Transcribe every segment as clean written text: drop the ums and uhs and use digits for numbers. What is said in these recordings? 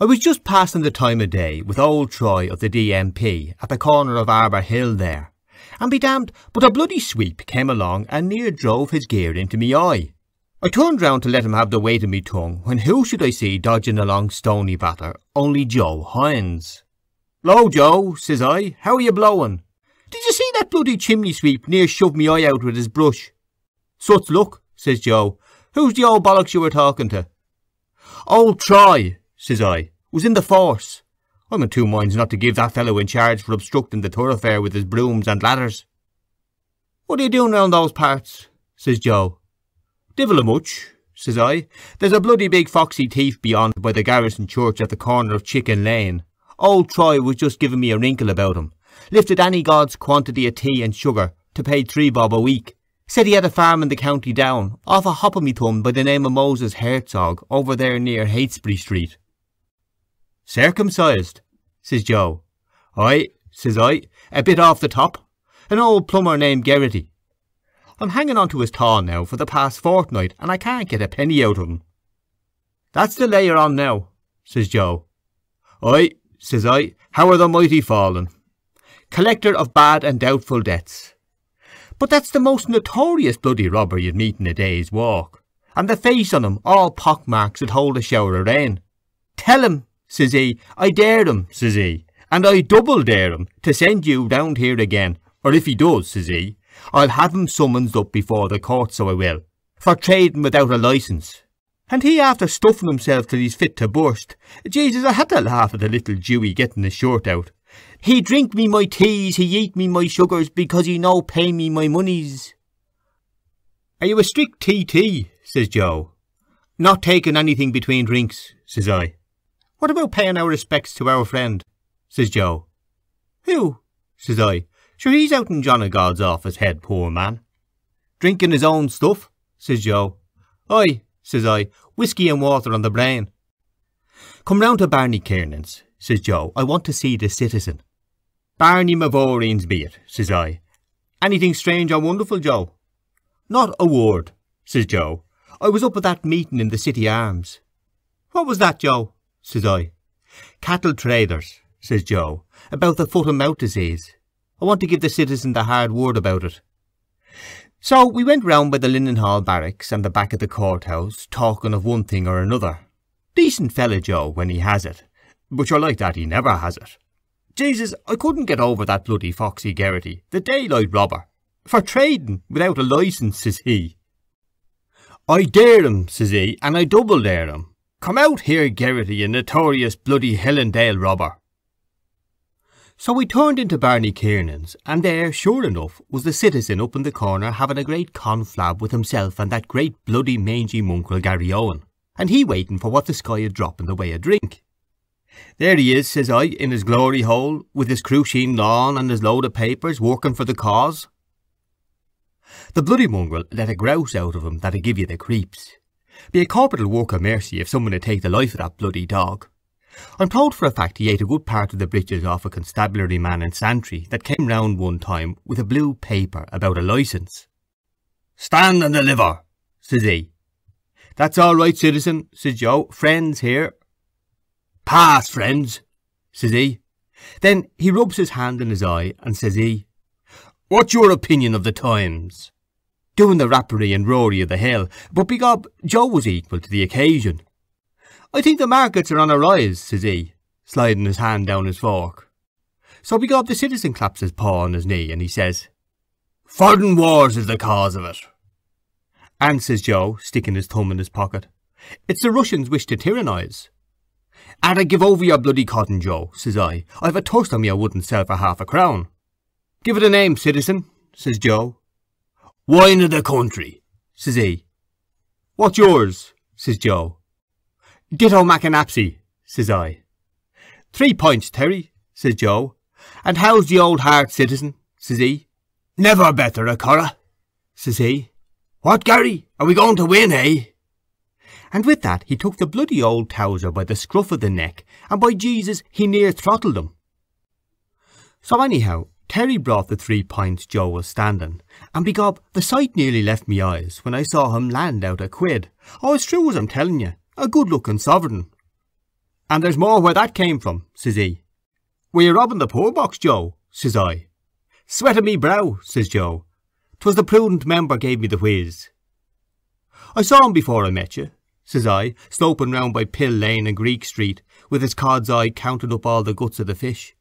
I was just passing the time of day with old Troy of the DMP at the corner of Arbour Hill there, and be damned, but a bloody sweep came along and near drove his gear into me eye. I turned round to let him have the weight of me tongue, when who should I see dodging along Stony Batter? Only Joe Hynes. "Lo, Joe," says I, "how are you blowing? Did you see that bloody chimney sweep near shoved me eye out with his brush?" "Such luck," says Joe. "Who's the old bollocks you were talking to?" "Old Troy," says I, "was in the force. I'm in two minds not to give that fellow in charge for obstructing the thoroughfare with his brooms and ladders." "What are you doing round those parts?" says Joe. "Divil a much," says I. "There's a bloody big foxy thief beyond by the garrison church at the corner of Chicken Lane. Old Troy was just giving me a wrinkle about him. Lifted any god's quantity of tea and sugar to pay 3 bob a week. Said he had a farm in the county down, off a hop o' me thumb by the name of Moses Herzog, over there near Heytesbury Street." "Circumcised?" says Joe. "Aye," says I, "a bit off the top. An old plumber named Geraghty. I'm hanging on to his taw now for the past fortnight, and I can't get a penny out of him." "That's the lay you're on now," says Joe. "Aye," says I, "how are the mighty fallen? Collector of bad and doubtful debts. But that's the most notorious bloody robber you'd meet in a day's walk. And the face on him, all pockmarks that hold a shower of rain. Tell him," says he, "I dare him," says he, "and I double dare him to send you round here again, or if he does," says he, "I'll have him summonsed up before the court, so I will, for trading without a licence. And he after stuffing himself till he's fit to burst. Jesus, I had to laugh at the little Jewy getting his shirt out. He drink me my teas, he eat me my sugars, because he no pay me my monies." "Are you a strict TT?" says Joe. "Not taking anything between drinks," says I. "What about paying our respects to our friend?" says Joe. "Who?" says I. "Sure, he's out in John o' God's office head, poor man." "Drinking his own stuff," says Joe. "Aye," says I, "whisky and water on the brain." "Come round to Barney Kiernans," says Joe. "I want to see the citizen." "Barney Mavoreens be it," says I. "Anything strange or wonderful, Joe?" "Not a word," says Joe. "I was up at that meeting in the City Arms." "What was that, Joe?" says I. "Cattle traders," says Joe, "about the foot and mouth disease. I want to give the citizen the hard word about it." So we went round by the Linen Hall barracks and the back of the courthouse, talking of one thing or another. Decent fella, Joe, when he has it, but you're like that he never has it. Jesus, I couldn't get over that bloody foxy Geraghty, the daylight robber, for trading without a licence, says he. "I dare him," says he, "and I double dare him. Come out here, Geraghty, you notorious bloody Hillendale robber." So we turned into Barney Kiernans, and there, sure enough, was the citizen up in the corner having a great conflab with himself and that great bloody mangy mongrel Gary Owen, and he waiting for what the sky would drop in the way of drink. "There he is," says I, "in his glory hole, with his crusheen lawn and his load of papers, working for the cause." The bloody mongrel let a grouse out of him that'd give you the creeps. Be a corporal work of mercy if someone would take the life of that bloody dog. I'm told for a fact he ate a good part of the breeches off a constabulary man in Santry that came round one time with a blue paper about a licence. "Stand and deliver," says he. "That's all right, citizen," says Joe. "Friends here." "Pass, friends," says he. Then he rubs his hand in his eye and says he, "What's your opinion of the times?" Doing the rappery and rory of the hill, but begob, Joe was equal to the occasion. "I think the markets are on a rise," says he, sliding his hand down his fork. So begob the citizen claps his paw on his knee and he says, "Foreign wars is the cause of it." "And," says Joe, sticking his thumb in his pocket, "it's the Russians wish to tyrannise." "Arra, give over your bloody cotton, Joe," says I. "I've a thirst on me I wouldn't sell for half a crown." "Give it a name, citizen," says Joe. "Wine of the country," says he. "What's yours?" says Joe. "Ditto Macanapsy," says I. "3 pints, Terry," says Joe. "And how's the old heart, citizen?" says he. "Never better, a curra," says he. "What, Gary? Are we going to win, eh?" And with that he took the bloody old towser by the scruff of the neck, and by Jesus he near throttled him. So anyhow, Terry brought the 3 pints Joe was standing, and begob, the sight nearly left me eyes when I saw him land out a quid. Oh, it's true as I'm telling you, a good-looking sovereign. And there's more where that came from, says he. Were you robbing the poor box, Joe? Says I. Sweat of me brow, says Joe. 'Twas the prudent member gave me the whiz. I saw him before I met you, says I, sloping round by Pill Lane and Greek Street, with his cod's eye counting up all the guts of the fish.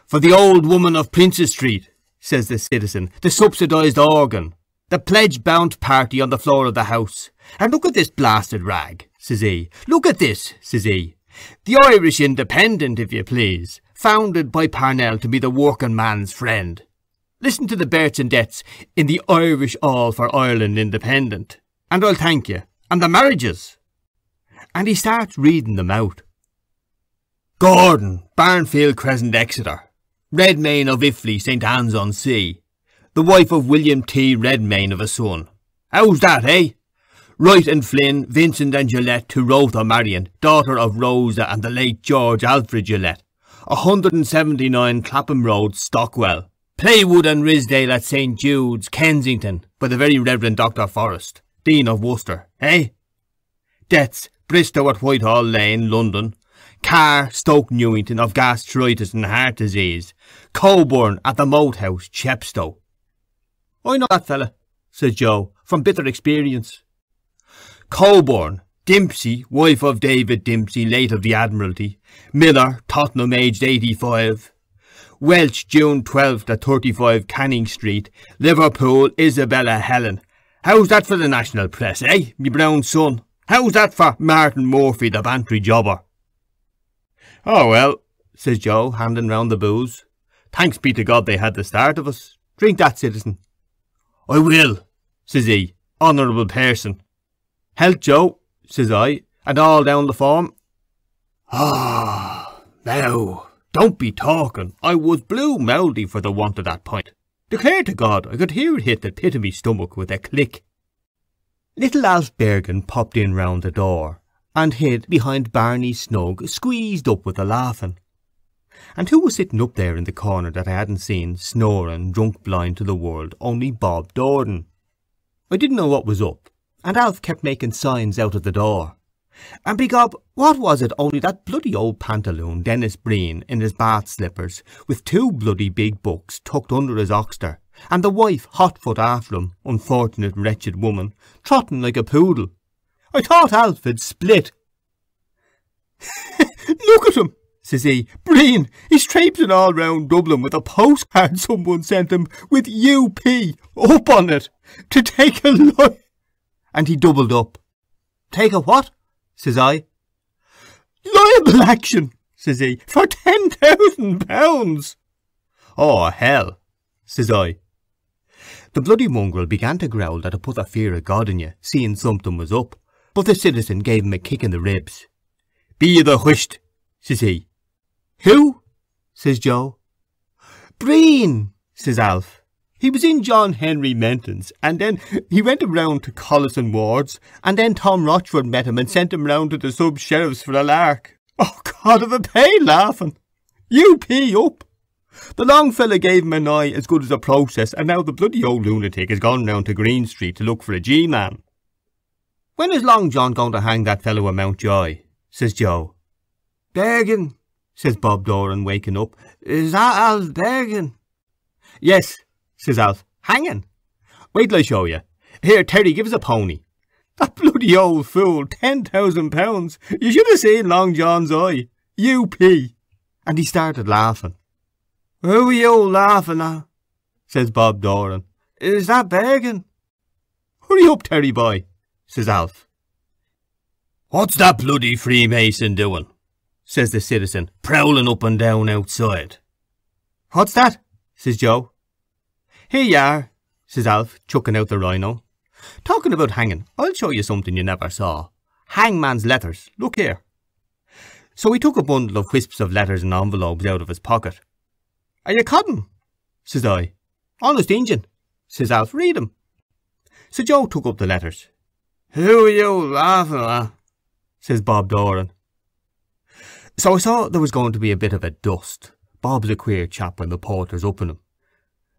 For the old woman of Princes Street, says the citizen, the subsidised organ, the pledge-bound party on the floor of the house. And look at this blasted rag, says he. Look at this, says he. The Irish Independent, if you please, founded by Parnell to be the working man's friend. Listen to the births and deaths in the Irish All for Ireland Independent, and I'll thank you, and the marriages. And he starts reading them out. Gordon, Barnfield Crescent, Exeter. Redmayne of Iffley, St. Anne's-on-Sea. The wife of William T. Redmayne of a son. How's that, eh? Wright and Flynn, Vincent and Gillette to Rotha Marion, daughter of Rosa and the late George Alfred Gillette. 179 Clapham Road, Stockwell. Playwood and Risdale at St. Jude's, Kensington, by the very Reverend Dr. Forrest, Dean of Worcester, eh? Deaths, Bristow at Whitehall Lane, London. Carr, Stoke Newington, of gastritis and heart disease. Coburn at the Moat House, Chepstow. I know that fella, says Joe, from bitter experience. Coburn, Dempsey, wife of David Dempsey, late of the Admiralty. Miller, Tottenham, aged 85. Welch, June 12th at 35 Canning Street. Liverpool, Isabella Helen. How's that for the national press, eh, me brown son? How's that for Martin Murphy, the Bantry jobber? Oh, well, says Joe, handing round the booze. Thanks be to God they had the start of us. Drink that, citizen. I will, says he, honourable person. Health, Joe, says I, and all down the form. Ah, now, don't be talking. I was blue-mouthy for the want of that pint. Declare to God, I could hear it hit the pit of me stomach with a click. Little Alf Bergen popped in round the door, and hid behind Barney's snug, squeezed up with the laughing. And who was sitting up there in the corner that I hadn't seen, snoring, drunk blind to the world, only Bob Dorden. I didn't know what was up, and Alf kept making signs out of the door. And begob, what was it only that bloody old pantaloon Dennis Breen in his bath slippers, with two bloody big books tucked under his oxter, and the wife hot-foot after him, unfortunate wretched woman, trotting like a poodle. I thought Alf had split. Look at him, says he. Breen, he's traipsing all round Dublin with a postcard someone sent him with UP up on it, to take a look. And he doubled up. Take a what? Says I. Liable action, says he, for £10,000. Oh, hell, says I. The bloody mongrel began to growl that it put the fear of God in you, seeing something was up, but the citizen gave him a kick in the ribs. Be you the whisht, says he. Who? says Joe. Breen, says Alf. He was in John Henry Menton's, and then he went round to Collison Ward's, and then Tom Rochford met him and sent him round to the sub-sheriff's for a lark. Oh, God, I've a pain laughing. UP up. The long fella gave him an eye as good as a process, and now the bloody old lunatic has gone round to Green Street to look for a G-man. When is Long John going to hang that fellow at Mountjoy? Says Joe. Bergen, says Bob Doran, waking up. Is that Alf Bergen? Yes, says Alf. Hanging? Wait till I show you. Here, Terry, give us a pony. That bloody old fool, £10,000. You should have seen Long John's eye. UP. And he started laughing. Who are you laughing at? Says Bob Doran. Is that Bergen? Hurry up, Terry boy, says Alf. What's that bloody Freemason doing? Says the citizen, prowling up and down outside. What's that? Says Joe. Here you are, says Alf, chucking out the rhino. Talking about hanging, I'll show you something you never saw. Hangman's letters. Look here. So he took a bundle of wisps of letters and envelopes out of his pocket. Are you codding? Says I. Honest Injun, says Alf. Read 'em. So Joe took up the letters. Who are you laughing at? Says Bob Doran. So I saw there was going to be a bit of a dust. Bob's a queer chap when the porter's up in him.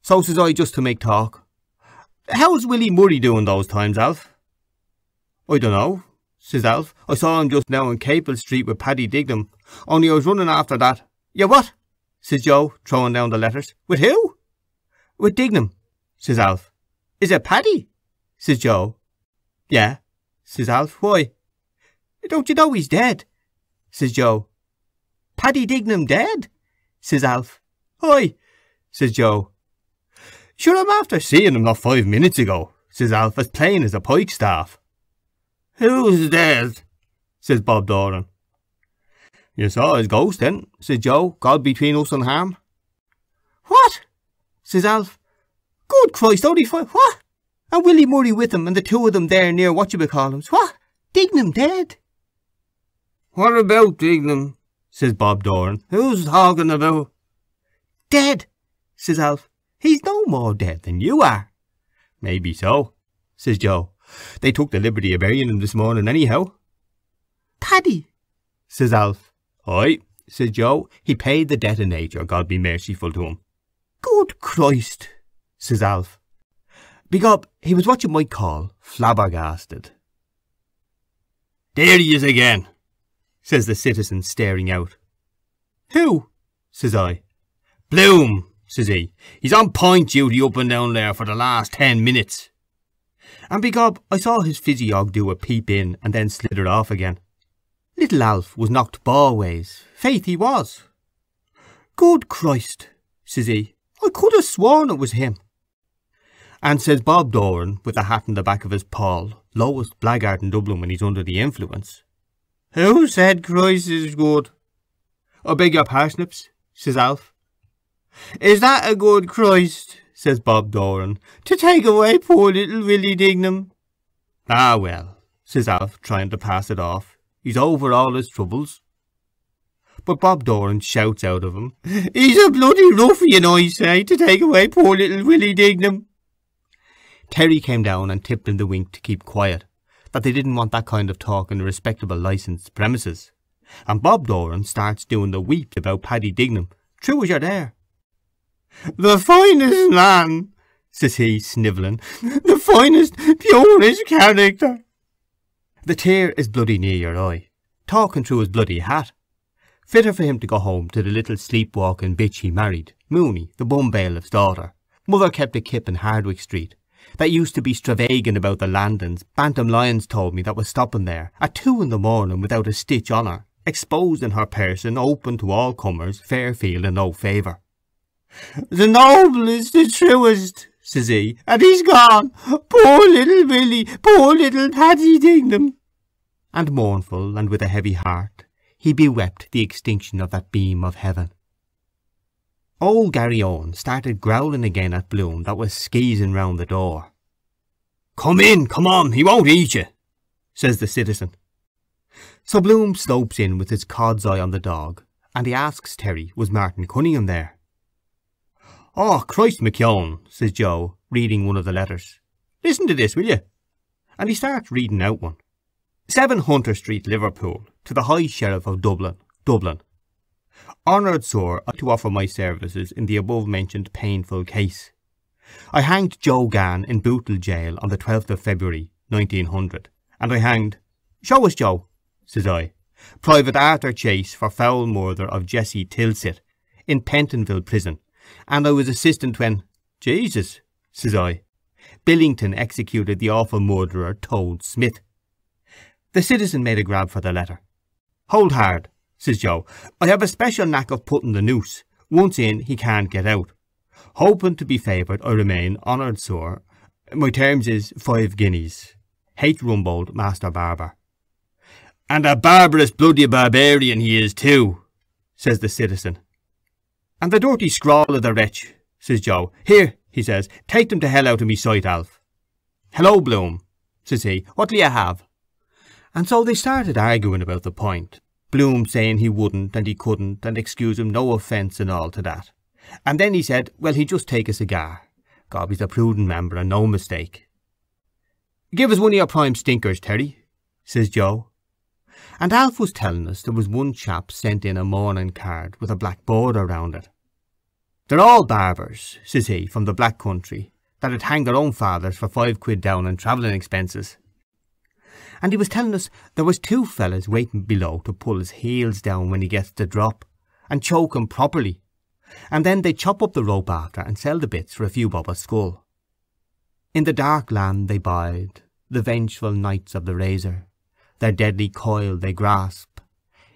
So says I, just to make talk. How's Willie Murray doing those times, Alf? I dunno, says Alf. I saw him just now in Capel Street with Paddy Dignam, only I was running after that. Yeah, what? Says Joe, throwing down the letters. With who? With Dignam, says Alf. Is it Paddy? Says Joe. Yeah, says Alf. Why? Don't you know he's dead? Says Joe. Paddy Dignam dead? Says Alf. Aye, says Joe. Sure, I'm after seeing him not 5 minutes ago, says Alf, as plain as a pikestaff. Who's dead? Says Bob Doran. You saw his ghost then, says Joe, God between us and harm. What? Says Alf. Good Christ, only 5, what? And Willie Murray with him, and the two of them there near whatchamacallums. What? Dignam dead? What about Dignam? Says Bob Doran. Who's talking about? Dead, says Alf. He's no more dead than you are. Maybe so, says Joe. They took the liberty of burying him this morning anyhow. Paddy, says Alf. Aye, says Joe. He paid the debt of nature, God be merciful to him. Good Christ, says Alf. Begob, he was what you might call flabbergasted. There he is again, says the citizen, staring out. Who? Says I. Bloom, says he. He's on point duty up and down there for the last 10 minutes. And begob, I saw his physiog do a peep in and then slither off again. Little Alf was knocked ballways. Faith he was. Good Christ, says he. I could have sworn it was him. And says Bob Doran, with a hat in the back of his poll, lowest blackguard in Dublin when he's under the influence. Who said Christ is good? I beg your parsnips, says Alf. Is that a good Christ, says Bob Doran, to take away poor little Willie Dignam? Ah, well, says Alf, trying to pass it off. He's over all his troubles. But Bob Doran shouts out of him, He's a bloody ruffian, I say, to take away poor little Willie Dignam. Terry came down and tipped him the wink to keep quiet, that they didn't want that kind of talk in a respectable licensed premises. And Bob Doran starts doing the weep about Paddy Dignam, true as you're there. The finest man, says he, snivelling, the finest, purest character. The tear is bloody near your eye, talking through his bloody hat. Fitter for him to go home to the little sleepwalking bitch he married, Mooney, the bum bailiff's daughter. Mother kept a kip in Hardwick Street, that used to be stravaiging about the landings. Bantam Lyons told me that was stopping there at 2 in the morning without a stitch on her, exposed in her person, open to all comers, fair field and no favour. The noblest, the truest, says he, and he's gone. Poor little Willie, poor little Paddy Dignam. And mournful and with a heavy heart, he bewept the extinction of that beam of heaven. Old Gary Owen started growling again at Bloom that was skeezing round the door. Come in, come on, he won't eat you, says the citizen. So Bloom slopes in with his cod's eye on the dog, and he asks Terry, was Martin Cunningham there? Oh, Christ McKeown, says Joe, reading one of the letters. Listen to this, will you? And he starts reading out one. 7 Hunter Street, Liverpool, to the High Sheriff of Dublin, Dublin. Honoured Sir, I to offer my services in the above-mentioned painful case. I hanged Joe Gann in Bootle Jail on the 12th of February, 1900, and I hanged— Show us, Joe, says I, Private Arthur Chase for foul murder of Jesse Tilsit in Pentonville Prison, and I was assistant when— Jesus, says I, Billington executed the awful murderer Toad Smith. The citizen made a grab for the letter. Hold hard, says Joe. I have a special knack of putting the noose. Once in, he can't get out. Hoping to be favoured, I remain, honoured sir. My terms is 5 guineas. H. Rumbold, Master Barber. And a barbarous bloody barbarian he is too, says the citizen. And the dirty scrawl of the wretch, says Joe. Here, he says, take them to hell out of me sight, Alf. Hello, Bloom, says he. What'll you have? And so they started arguing about the point. Bloom saying he wouldn't and he couldn't, and excuse him, no offence and all to that. And then he said, well, he'd just take a cigar. God, he's a prudent member and no mistake. Give us one of your prime stinkers, Terry, says Joe. And Alf was telling us there was one chap sent in a mourning card with a black border round it. They're all barbers, says he, from the Black Country, that had hanged their own fathers for 5 quid down in travelling expenses. And he was telling us there was 2 fellas waiting below to pull his heels down when he gets the drop, and choke him properly, and then they chop up the rope after and sell the bits for a few bob a skull. In the dark land they bide, the vengeful knights of the razor, their deadly coil they grasp,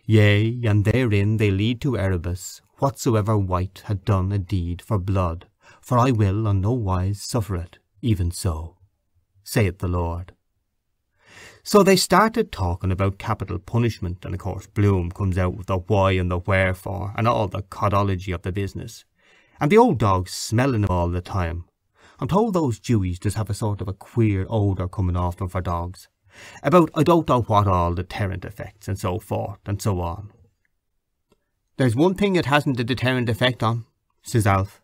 yea, and therein they lead to Erebus whatsoever wight had done a deed for blood, for I will on no wise suffer it, even so, saith the Lord. So they started talking about capital punishment, and of course Bloom comes out with the why and the wherefore and all the codology of the business, and the old dog's smelling him all the time. I'm told those Jewies does have a sort of a queer odour coming off them for dogs, about I don't know what all deterrent effects and so forth and so on. There's one thing it hasn't a deterrent effect on, says Alf.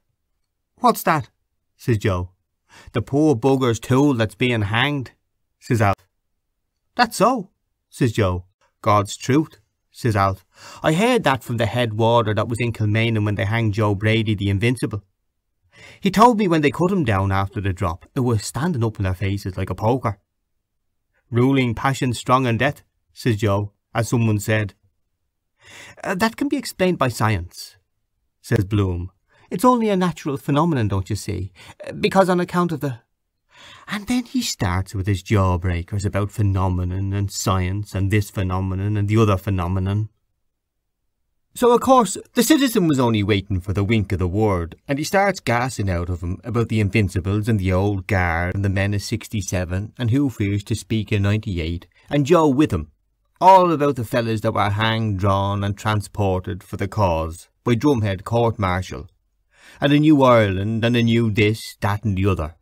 What's that? Says Joe. The poor bugger's tool that's being hanged, says Alf. That's so, says Joe. God's truth, says Alf. I heard that from the head warder that was in Kilmainham when they hanged Joe Brady the Invincible. He told me when they cut him down after the drop, it was standing up in their faces like a poker. Ruling passion strong in death, says Joe, as someone said. That can be explained by science, says Bloom. It's only a natural phenomenon, don't you see, because on account of the... And then he starts with his jawbreakers about phenomenon and science and this phenomenon and the other phenomenon. So of course the citizen was only waiting for the wink of the word, and he starts gassing out of him about the Invincibles and the old guard and the men of 67 and who fears to speak in 98, and Joe with him, all about the fellas that were hanged, drawn and transported for the cause by Drumhead court-martial, and a new Ireland and a new this, that and the other.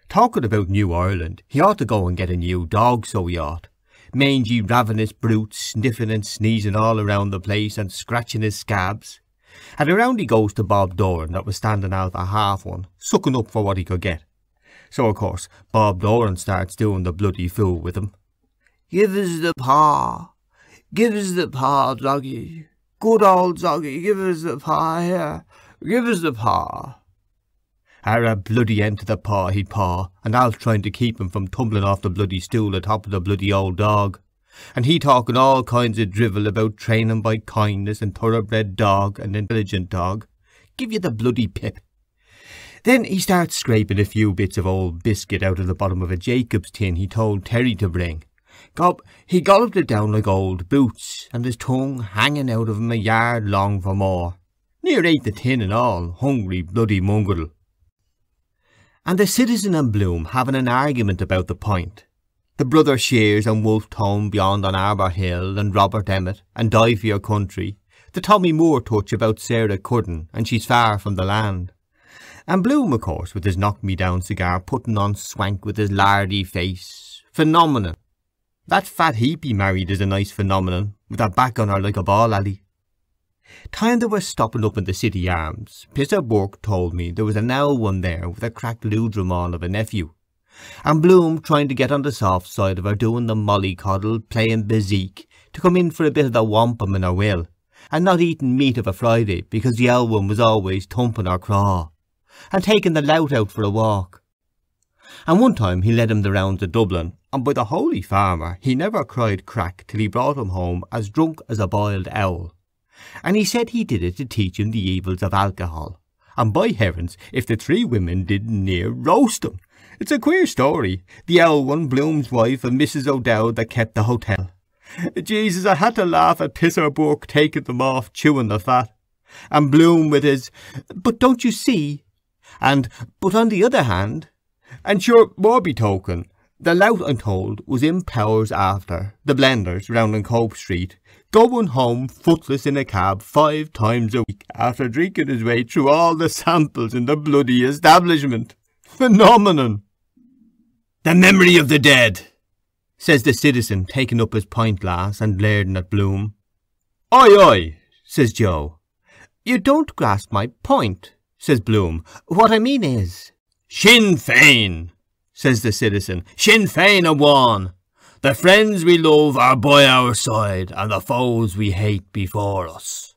Talking about New Ireland, he ought to go and get a new dog, so he ought. Mangy, ravenous brute, sniffing and sneezing all around the place and scratching his scabs. And around he goes to Bob Doran that was standing out a half one, sucking up for what he could get. So of course Bob Doran starts doing the bloody fool with him. Give us the paw, doggy. Good old doggy, give us the paw here, give us the paw. A bloody end to the paw he'd paw, and Alf trying to keep him from tumbling off the bloody stool atop of the bloody old dog, and he talking all kinds of drivel about training by kindness and thoroughbred dog and intelligent dog. Give you the bloody pip. Then he starts scraping a few bits of old biscuit out of the bottom of a Jacob's tin he told Terry to bring. He golloped it down like old boots, and his tongue hanging out of him a yard long for more. Near ate the tin and all, hungry bloody mongrel. And the citizen and Bloom having an argument about the point. The brother Shears and Wolf Tone beyond on Arbour Hill, and Robert Emmett, and Die for Your Country. The Tommy Moore touch about Sarah Curden, and She's Far from the Land. And Bloom, of course, with his knock-me-down cigar, putting on swank with his lardy face. Phenomenon. That fat heap he married is a nice phenomenon, with her back on her like a ball alley. Time they were stopping up in the City Arms, Pisser Burke told me there was an owl one there with a cracked ludramon of a nephew, and Bloom trying to get on the soft side of her doing the mollycoddle, playing bezique, to come in for a bit of the wampum in her will, and not eating meat of a Friday because the owl one was always thumping her craw, and taking the lout out for a walk. And one time he led him the rounds of Dublin, and by the holy farmer he never cried crack till he brought him home as drunk as a boiled owl. And he said he did it to teach him the evils of alcohol. And by heavens, if the 3 women didn't near roast him. It's a queer story. The owl one, Bloom's wife, and Mrs. O'Dowd that kept the hotel. Jesus, I had to laugh at Pisser Burke taking them off, chewing the fat. And Bloom with his, but don't you see? And, but on the other hand, and sure, more be token, the lout, I'm told, was in Powers after, the blenders round in Cope Street, going home footless in a cab 5 times a week after drinking his way through all the samples in the bloody establishment. Phenomenon! The memory of the dead, says the citizen, taking up his pint glass and glaring at Bloom. Aye, aye, says Joe. You don't grasp my point, says Bloom. What I mean is... Sinn Féin, says the citizen. Sinn Féin a one. The friends we love are by our side, and the foes we hate before us.